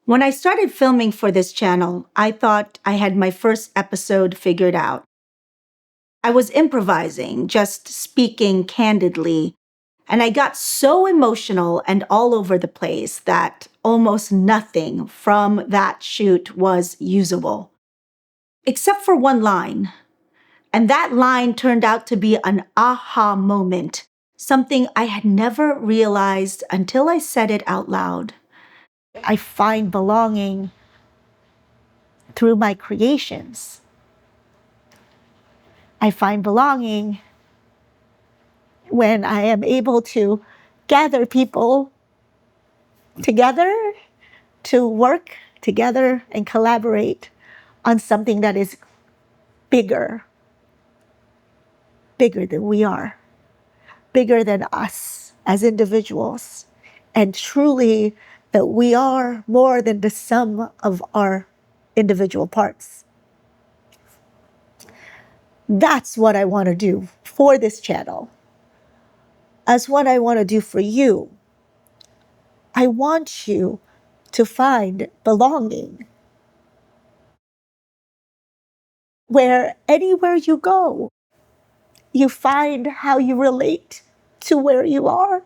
When I started filming for this channel, I thought I had my first episode figured out. I was improvising, just speaking candidly, and I got so emotional and all over the place that almost nothing from that shoot was usable. Except for one line. And that line turned out to be an aha moment, something I had never realized until I said it out loud. I find belonging through my creations. I find belonging when I am able to gather people together to work together and collaborate on something that is bigger than we are, bigger than us as individuals, and truly that we are more than the sum of our individual parts. That's what I want to do for this channel. That's what I want to do for you. I want you to find belonging where anywhere you go, you find how you relate to where you are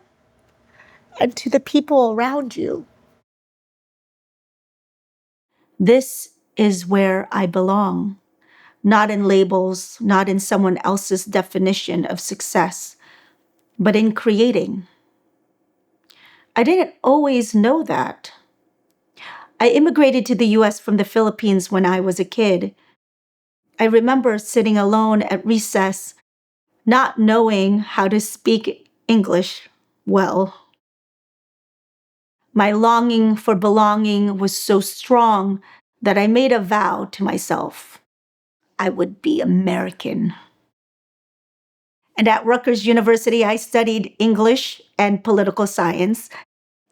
and to the people around you. This is where I belong, not in labels, not in someone else's definition of success, but in creating. I didn't always know that. I immigrated to the US from the Philippines when I was a kid. I remember sitting alone at recess, not knowing how to speak English well. My longing for belonging was so strong that I made a vow to myself. I would be American. And at Rutgers University, I studied English and political science.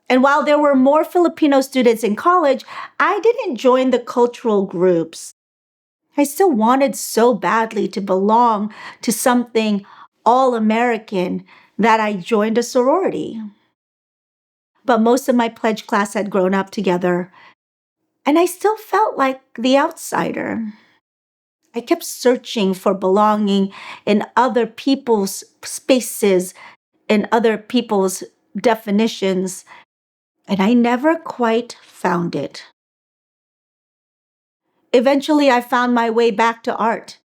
And while there were more Filipino students in college, I didn't join the cultural groups. I still wanted so badly to belong to something all American that I joined a sorority. But most of my pledge class had grown up together, and I still felt like the outsider. I kept searching for belonging in other people's spaces, in other people's definitions, and I never quite found it. Eventually, I found my way back to art.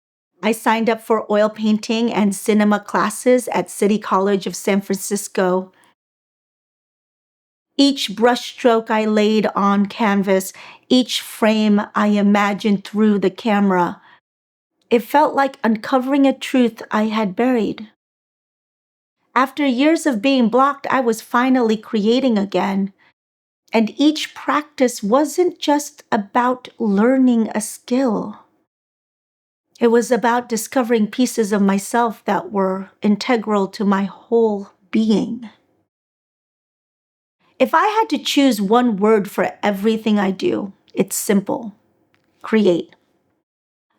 I signed up for oil painting and cinema classes at City College of San Francisco. Each brushstroke I laid on canvas, each frame I imagined through the camera, it felt like uncovering a truth I had buried. After years of being blocked, I was finally creating again. And each practice wasn't just about learning a skill. It was about discovering pieces of myself that were integral to my whole being. If I had to choose one word for everything I do, it's simple: create.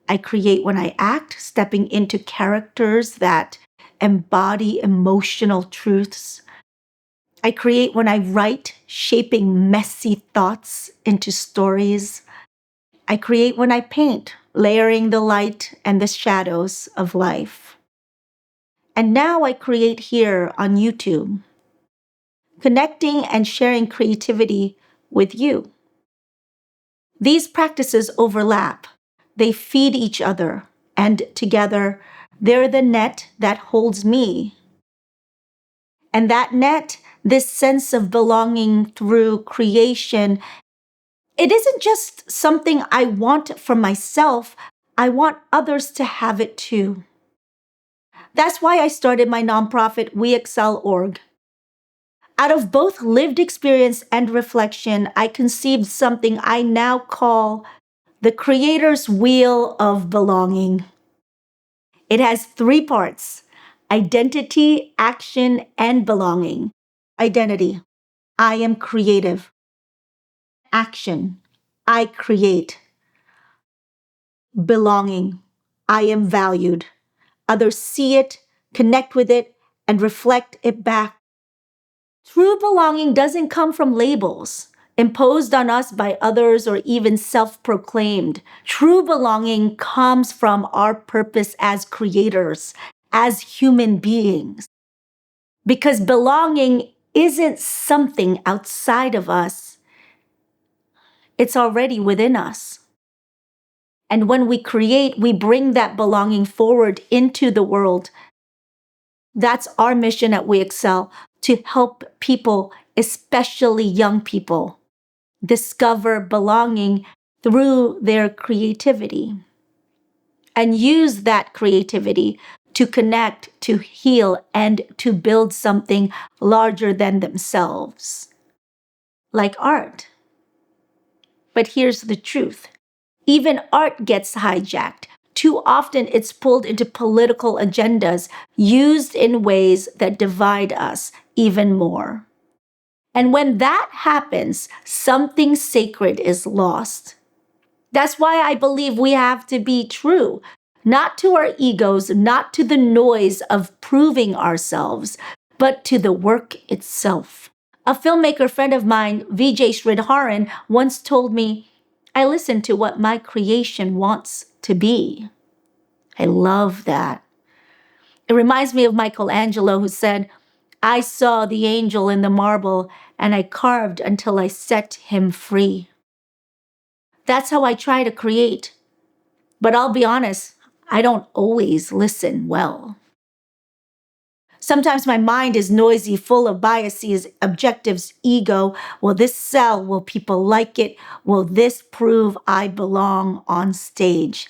I create when I act, stepping into characters that embody emotional truths. I create when I write, shaping messy thoughts into stories. I create when I paint, layering the light and the shadows of life. And now I create here on YouTube, connecting and sharing creativity with you. These practices overlap. They feed each other, and together, they're the net that holds me. And that net, this sense of belonging through creation, it isn't just something I want for myself, I want others to have it too. That's why I started my nonprofit, We Excel Org. Out of both lived experience and reflection, I conceived something I now call the Creator's Wheel of Belonging. It has 3 parts: identity, action, and belonging. Identity: I am creative. Action: I create. Belonging: I am valued. Others see it, connect with it, and reflect it back. True belonging doesn't come from labels. imposed on us by others, or even self-proclaimed. True belonging comes from our purpose as creators, as human beings. Because belonging isn't something outside of us. It's already within us. And when we create, we bring that belonging forward into the world. That's our mission at We Excel, to help people, especially young people, discover belonging through their creativity and use that creativity to connect, to heal, and to build something larger than themselves, like art. But here's the truth. Even art gets hijacked. Too often it's pulled into political agendas, used in ways that divide us even more. And when that happens, something sacred is lost. That's why I believe we have to be true, not to our egos, not to the noise of proving ourselves, but to the work itself. A filmmaker friend of mine, Vijay Sridharan, once told me, I listen to what my creation wants to be. I love that. It reminds me of Michelangelo, who said, I saw the angel in the marble and I carved until I set him free. That's how I try to create. But I'll be honest, I don't always listen well. Sometimes my mind is noisy, full of biases, objectives, ego. Will this sell? Will people like it? Will this prove I belong on stage?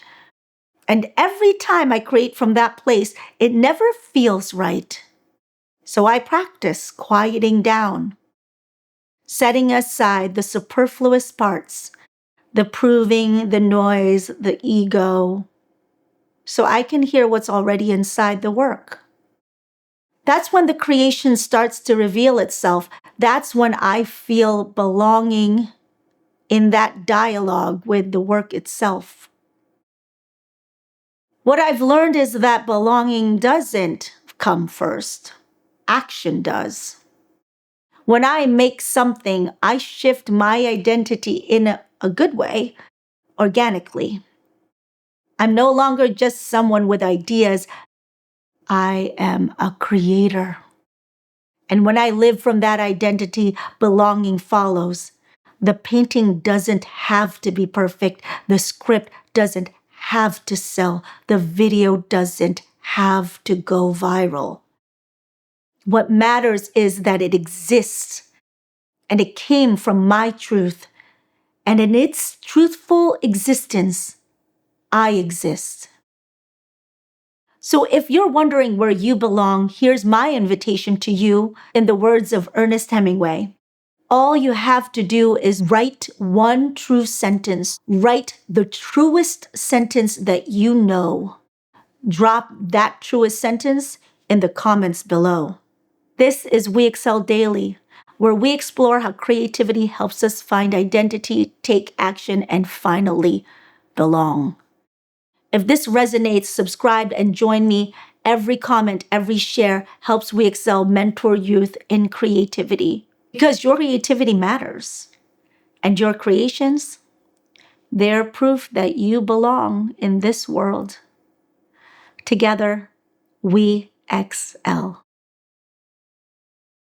And every time I create from that place, it never feels right. So I practice quieting down, setting aside the superfluous parts, the proving, the noise, the ego, so I can hear what's already inside the work. That's when the creation starts to reveal itself. That's when I feel belonging in that dialogue with the work itself. What I've learned is that belonging doesn't come first. Action does. When I make something, I shift my identity in a good way, organically. I'm no longer just someone with ideas. I am a creator. And when I live from that identity, belonging follows. The painting doesn't have to be perfect. The script doesn't have to sell. The video doesn't have to go viral. What matters is that it exists, and it came from my truth. And in its truthful existence, I exist. So if you're wondering where you belong, here's my invitation to you in the words of Ernest Hemingway. All you have to do is write one true sentence. Write the truest sentence that you know. Drop that truest sentence in the comments below. This is We Excel Daily, where we explore how creativity helps us find identity, take action, and finally belong. If this resonates, subscribe and join me. Every comment, every share helps We Excel mentor youth in creativity. Because your creativity matters. And your creations, they're proof that you belong in this world. Together, we excel.